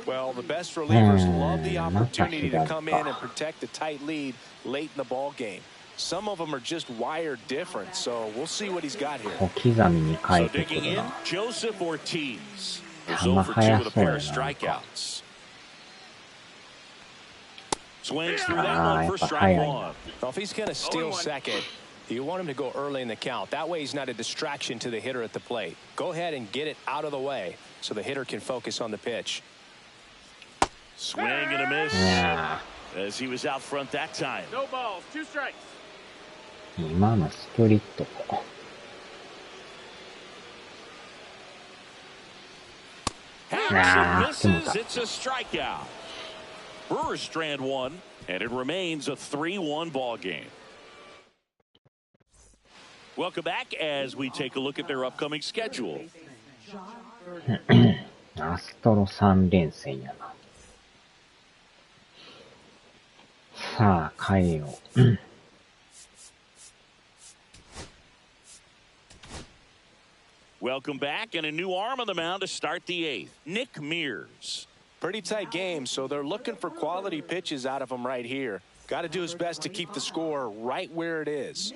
Well, the best relievers love the opportunity to come in and protect a tight lead late in the ball game. Some of them are just wired different, so we'll see what he's got here.
小刻みに変え
So
てく
digging
る
in,
な。
Joseph Ortiz. He's
球
0 for 2
速
with a
そう
pair
や
of
な。
strikeouts. Swings through that
ああ、
one
や
for
っぱ
strike
速い
1.
な。
Well, if he's going to steal second, you want him to go early in the count. That way he's not a distraction to the hitter at the plate. Go ahead and get it out of the way so the hitter can focus on the pitch.
Swing and a miss
いや
as he was out front that time.
No balls. 2 strikes.
ー、今のスプリットか。
Hanks and misses. It's a strikeout. Brewers strand 1, and it remains a 3-1 ball game. Welcome back as we take a look at their upcoming schedule.
アストロ3連戦やな。さあ、変えよう。
Welcome back, and a new arm on the mound to start the 8th. Nick Mears.
Pretty tight game, so they're looking for quality pitches out of him right here. Got to do his best to keep the score right where it is.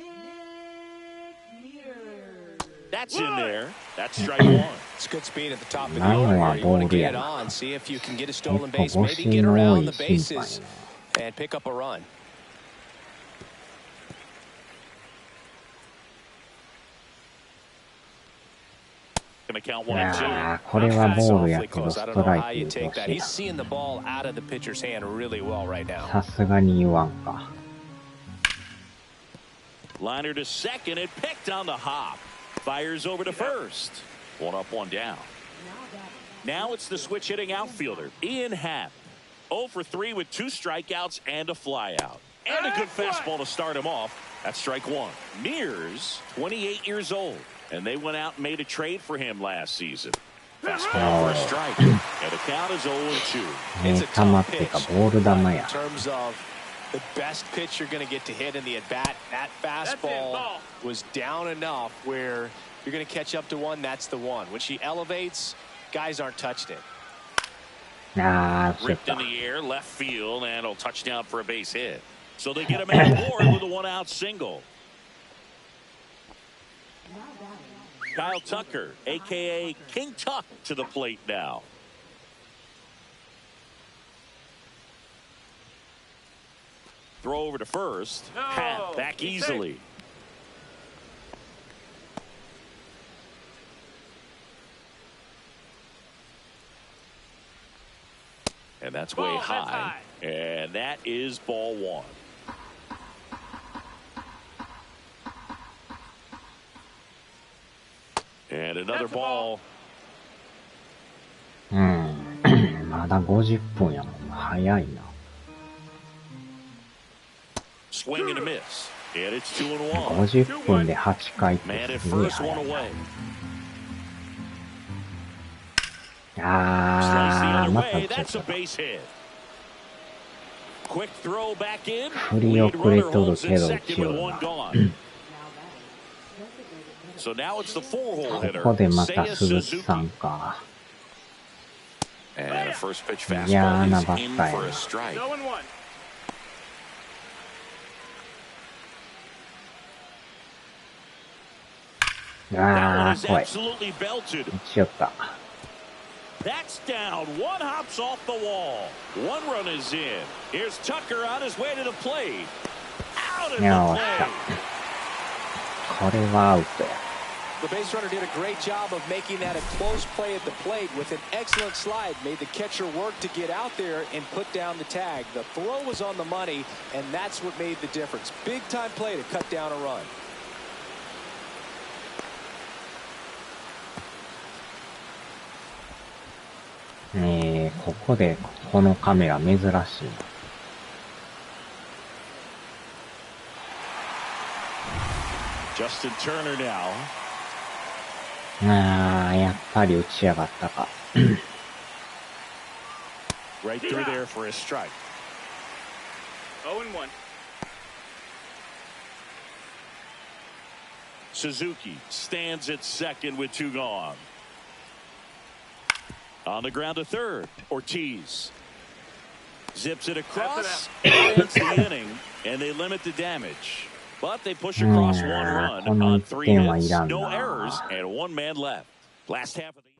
That's in there. That's strike 1.
It's good speed at the top of the order. You want to get it on, see if you can get a stolen base, maybe get around the bases and pick up a run.
Gonna count
い
1 and 2.
やー、これはボールや
Softly
けど
close.
ス
I don't
ト
know
ライ
how
ク
you
言うて
take
ほ
that.
しい
He's
な。
seeing the ball out of the pitcher's hand really well right now.
さすがに言わんか。
Liner to second. It picked on the hop. Fires over to first. 1 up, 1 down. Now it's the switch hitting outfielder, Ian Happ. 0 for 3 with 2 strikeouts and a flyout. And a good fastball to start him off. That's strike 1. Mears, 28 years old. And they went out and made a trade for him last season. Fastball for a strike. And the count is 0 and 2.
ね、球ってかボール球
In
や。
terms of the best pitch you're going to get to hit in the at-bat, that fastball was down enough where you're going to catch up to one. That's the one. When she elevates, guys aren't touched it.
あー、そうやっ
Ripped in
た。
the air, left field, and a touchdown for a base hit. So they get him on board with a 1-out single. Kyle Tucker, a.k.a. King Tuck, to the plate now. Throw over to first.
No,
Hat back
he's
easily. And that's way
That's high.
And that is ball 1. And another
That's a ball.
ball.
うん。まだ50分やもん。早いな。
Swing and a miss. And it's 2 and 1.
50分で8回って
Man at
すごい
first,
早
1
いな。
away.
あ
Slice the
ー、
other
また
way.
ちょっ
That's a
と。
base hit. Quick throw back in.
振り
Lead
遅れ
runner
とる
holds
け
in
ど
second
打ちよ
with
る
1
な。
gone. So now it's the 4-hole
こ
hitter,
こでまた
Seiya
鈴
Suzuki.
木さんか。
And a first pitch
いやー
fastball
な
is
ばっ
in
かや
for
な。
a strike.
0 and 1.
あ
That one
ー、
is
怖い。
absolutely belted.
打ちよった。
That's down. One hops off the wall. 1 run is in. Here's Tucker on his way to the plate. Out of
いや、
the
終わった。
play.
これはアウトや。
The base runner did a great job of making that a close play at the plate with an excellent slide. Made the catcher work to get out there and put down the tag. The throw was on the money, and that's what made the difference. Big time play to cut down a run.
ここでこのカメラ珍しいな。
Justin Turner now.
やっぱり打ち上がったか。
Right through there for a strike.
0-1.
Suzuki stands at second with 2 gone. On the ground to third. Ortiz zips it across. Ends the inning, and they limit the damage. But they push across 1 run on 3 hits, no errors, and 1 man left. Last half of the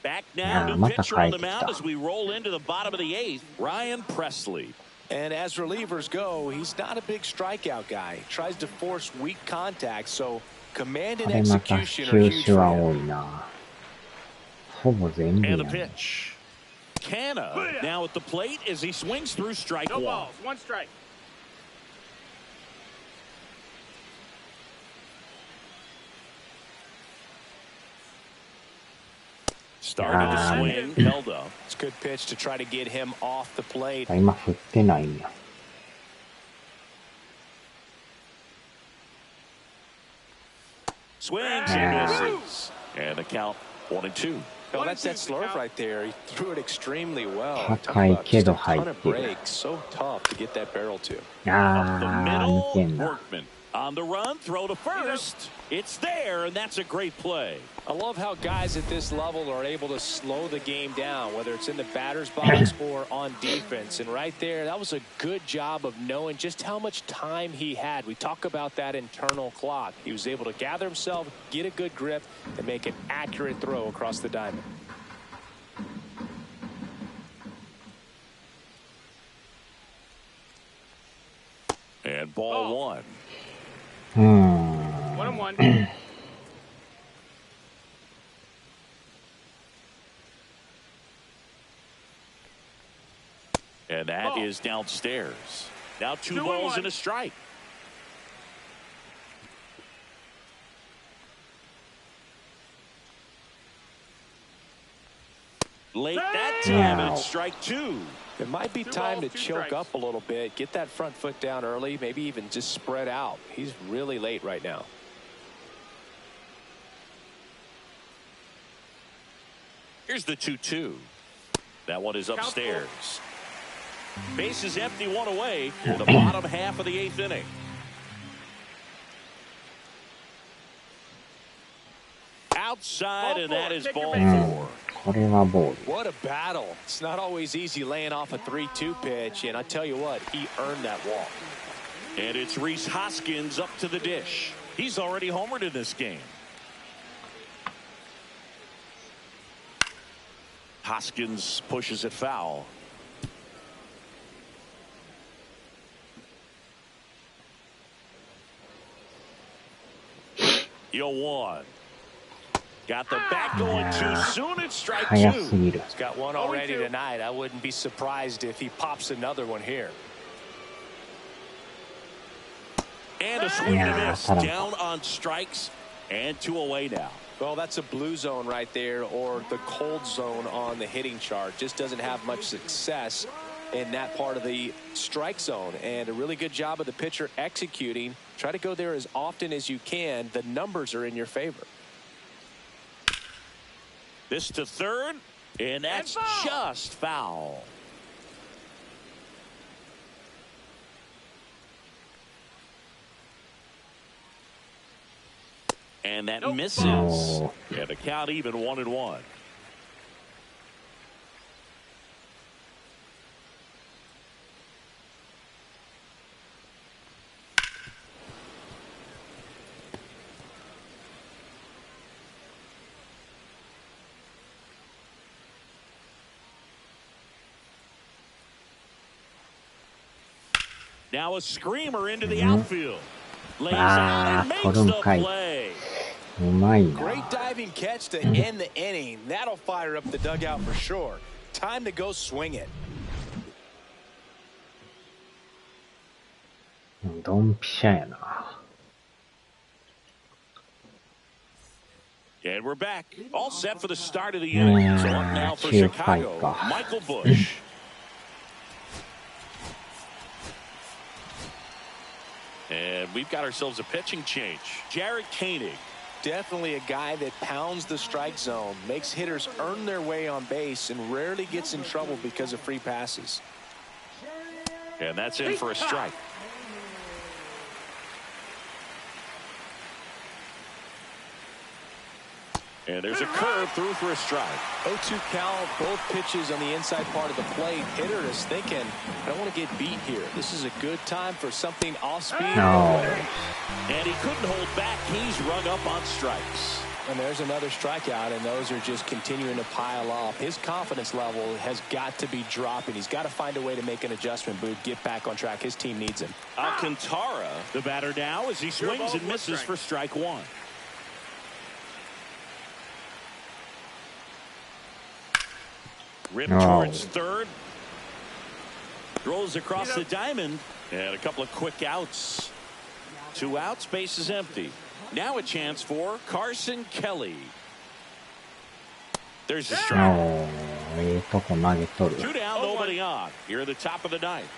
back now, new pitcher on the mound as we roll into the bottom of the 8th, Ryan Presley.
And as relievers go, he's not a big strikeout guy. Tries to force weak contact, so command and execution are huge for him.
And the pitch. Canna now at the plate as he swings through strike 1.
No balls, 1 strike.
Started to swing, held up.
It's a good pitch to try to get him off the plate.
今振ってないんや。
Swings and misses. And the count 1-2.
Oh, that's that slurve right there. He threw it extremely well.
高いけど入
Ton
っ
of
てる。
breaks. So tough to get that barrel to.
Up the
抜け
middle,
んな。
Workman. On the run, throw to first. It's there, and that's a great play.
I love how guys at this level are able to slow the game down, whether it's in the batter's box or on defense. And right there, that was a good job of knowing just how much time he had. We talk about that internal clock. He was able to gather himself, get a good grip, and make an accurate throw across the diamond.
And ball 1.
1-1.
And that is downstairs. Now 2 balls and a strike. Late that time, and it's strike 2.
It might be time to choke up a little bit, get that front foot down early, maybe even just spread out. He's really late right now.
Here's the 2-2. That one is upstairs. Base is empty, 1 away in the bottom half of the 8th inning. Outside, and that is ball 4.
これはボール。
What a battle. It's not always easy laying off a 3-2 pitch, and I tell you what, he earned that walk.
And it's Rhys Hoskins up to the dish. He's already homered in this game. Hoskins pushes it foul. Yo 1. Got the bat going too soon. It's strike 2.
早すぎる。
He's got one already tonight. I wouldn't be surprised if he pops another one here.
And a swing and a miss. Down on strikes and 2 away now.
Well, that's a blue zone right there, or the cold zone on the hitting chart. Just doesn't have much success in that part of the strike zone. And a really good job of the pitcher executing. Try to go there as often as you can. The numbers are in your favor.
This to third, and that's just foul. And that misses.
Oh.
Yeah, the count even 1-1. Now a screamer into the outfield. Lays out and makes the play.
うまいな。
Great diving catch to end the inning. That'll fire up the dugout for sure. Time to go swing it.
ドンピシャやな。
And we're back. All set for the start of the inning. So up now for Chicago, Michael Busch. And we've got ourselves a pitching change. Jared Koenig.
Definitely a guy that pounds the strike zone, makes hitters earn their way on base, and rarely gets in trouble because of free passes.
And that's in for a strike. And there's a curve through for a strike.
0-2 count, both pitches on the inside part of the plate. Hitter is thinking, I don't want to get beat here. This is a good time for something off speed.
No.
And he couldn't hold back. He's rung up on strikes.
And there's another strikeout, and those are just continuing to pile up. His confidence level has got to be dropping. He's got to find a way to make an adjustment, Boog, get back on track. His team needs him.
Alcantara, the batter now, as he swings and misses for strike one. Rip towards third. Throws across the diamond. And a couple of quick outs. 2 outs, base is empty. Now a chance for Carson Kelly. There's a strike.
とこ投げとる。
2 down, nobody on. Here at the top of the ninth.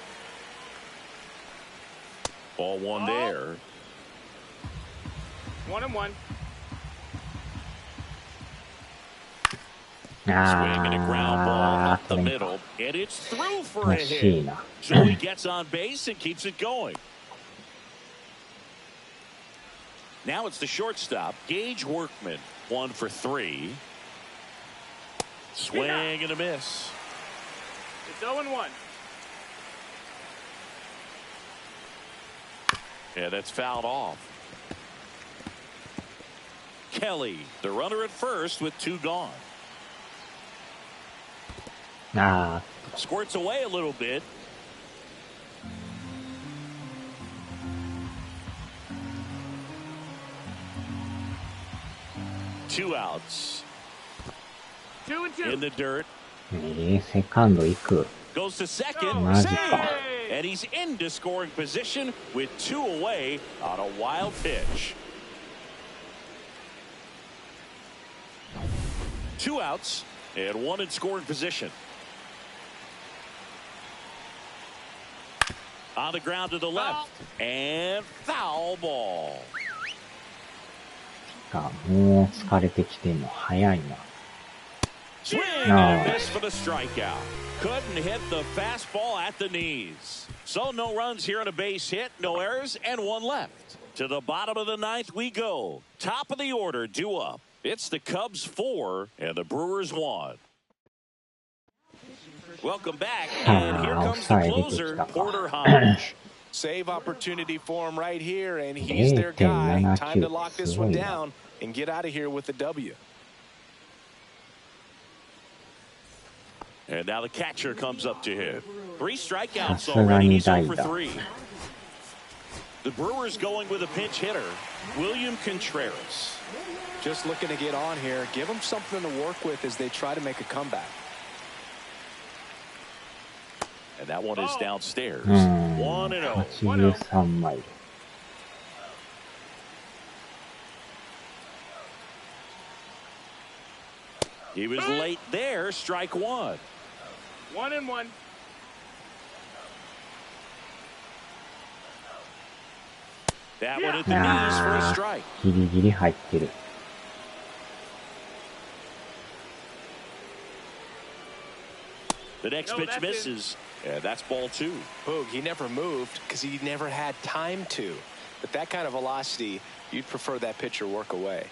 Ball 1 there.
1-1.
Swing and a ground ball up the middle, and it's through for a hit. So he gets on base and keeps it going. Now it's the shortstop, Gage Workman, 1 for 3. Swing and a miss.
It's 0-1.
Yeah, that's fouled off. Kelly, the runner at first with 2 gone. Squirts away a little bit. Two outs.
2-2.
In the dirt.
セカンド行く。
Goes to second.
マジか。
And he's into scoring position with 2 away on a wild pitch. 2 outs and 1 in scoring position. On the ground to the left. And foul ball.
もう疲れてきてんの早いな。
Swing and a miss for the strikeout. Couldn't hit the fastball at the knees. So no runs here on a base hit, no errors, and 1 left. To the bottom of the ninth we go. Top of the order due up. It's the Cubs 4 and the Brewers 1. Welcome back, and here comes the closer, Porter Hodge.
Save opportunity for him right here, and he's their guy. Time to lock this one down and get out of here with the W.
And now the catcher comes up to hit. 3 strikeouts already. He's 0 for 3. The Brewers going with a pinch hitter, William Contreras.
Just looking to get on here. Give them something to work with as they try to make a comeback.
And that one is downstairs. 1-0.
83マイル。
He was late there. Strike 1.
1-1.
That one at the knees for a strike.
ギリギリ入ってる。
The next pitch misses. And that's ball 2.
Boog, he never moved because he never had time to. But that kind of velocity, you'd prefer that pitcher work away.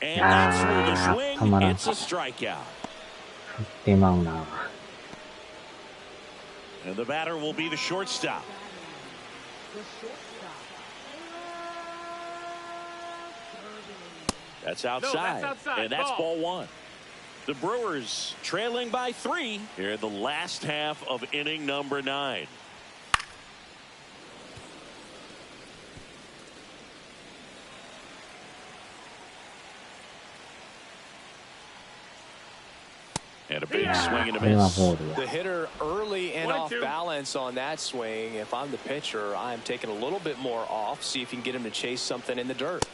And
that's where the swing hits a strikeout.
振ってまうな。
And the batter will be the shortstop. That's outside.
No, that's outside.
And that's ball one. The Brewers trailing by 3 here in the last half of inning number 9. And a big swing and a miss.
The hitter early and off balance on that swing. If I'm the pitcher, I'm taking a little bit more off. See if you can get him to chase something in the dirt.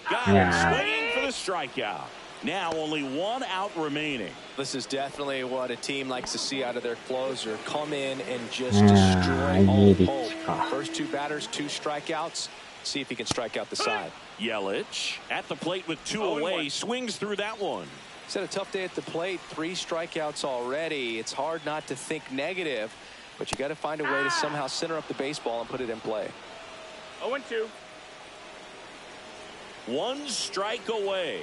Got him swinging for the strikeout. Now only 1 out remaining.
This is definitely what a team likes to see out of their closer. Come in and just destroy all hope. First 2 batters, 2 strikeouts. See if he can strike out the side.
Yelich at the plate with 2 away. Swings through that one.
He's had a tough day at the plate. 3 strikeouts already. It's hard not to think negative, but you got to find a way to somehow center up the baseball and put it in play.
0-2.
1 strike away.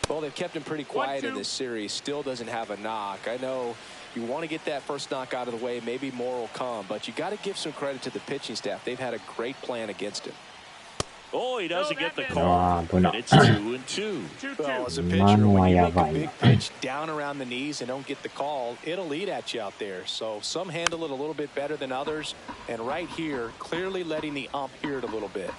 Well, they've kept him pretty quiet in this series. Still doesn't have a knock. I know you want to get that first knock out of the way. Maybe more will come, but you got to give some credit to the pitching staff. They've had a great plan against him.
Oh, he doesn't get the call. And it's 2-2.
Well, as a pitcher, when you make a big pitch down around the knees and don't get the call, it'll eat at you out there. So some handle it a little bit better than others. And right here, clearly letting the ump hear it a little bit.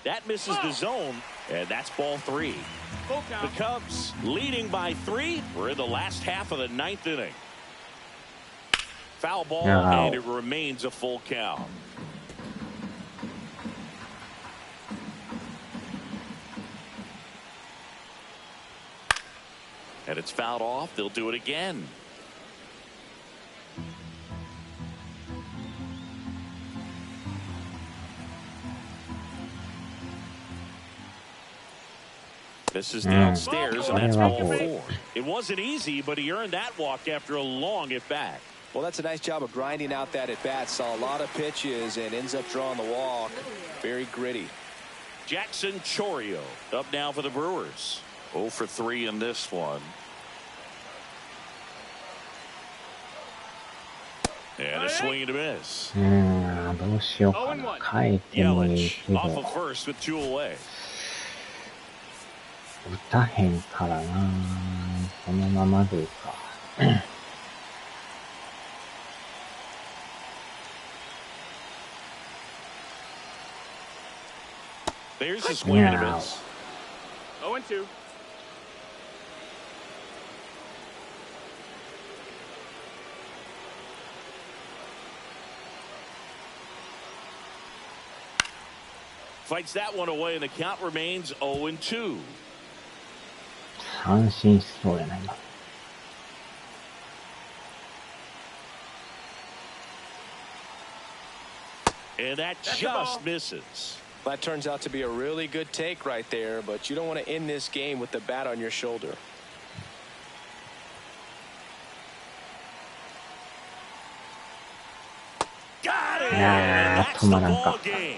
That misses the zone, and that's ball 3. The Cubs leading by 3. We're in the last half of the 9th inning. Foul ball, and it remains a full count. And it's fouled off. They'll do it again. This is downstairs, and that's ball 4. It wasn't easy, but he earned that walk after a long at-bat.
Well, that's a nice job of grinding out that at-bat. Saw a lot of pitches and ends up drawing the walk. Very gritty.
Jackson Chourio up now for the Brewers. 0 for 3 in this one. And a swing and a miss.
どうしようかな。帰ってもいい
Yelich
けど。
off of first with 2 away.
打たへんからな。このままでいいか。
There's a swing and a miss.
0-2.
Fights that one away, and the count remains 0-2.
三振しそうやな、今。
And that just misses.
That turns out to be a really good take right there, but you don't want to end this game with the bat on your shoulder.
Got it! And that's the ball game.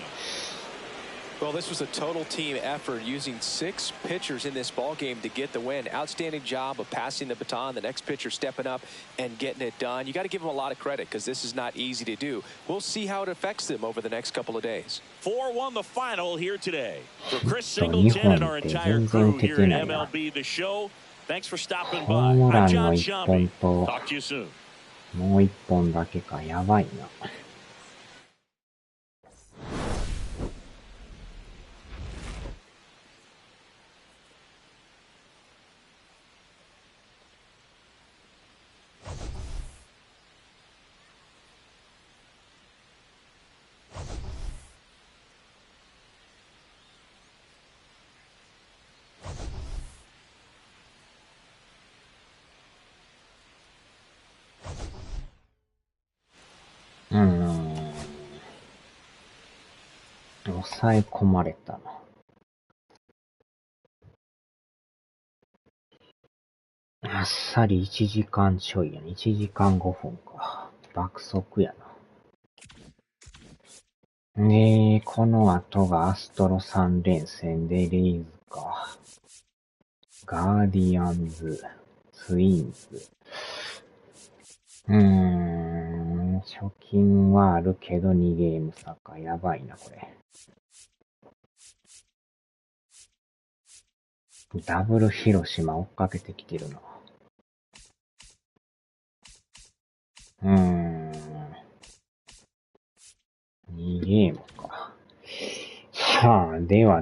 Well, this was a total team effort using 6 pitchers in this ball game to get the win. Outstanding job of passing the baton. The next pitcher stepping up and getting it done. You got to give them a lot of credit because this is not easy to do. We'll see how it affects them over the next couple of days.
4-1 the final here today. For Chris Singleton and our entire crew here at MLB The Show, thanks for stopping by. I'm John Shambi. Talk to you soon.
もう1本だけか、やばいな。抑え込まれたな。あっさり1時間ちょいやね。1時間5分か。爆速やな。この後がアストロ3連戦でレイズか。ガーディアンズ、ツインズ。貯金はあるけど2ゲーム差か。やばいな、これ。ダブル広島追っかけてきてるな。2ゲームか。さあ、では。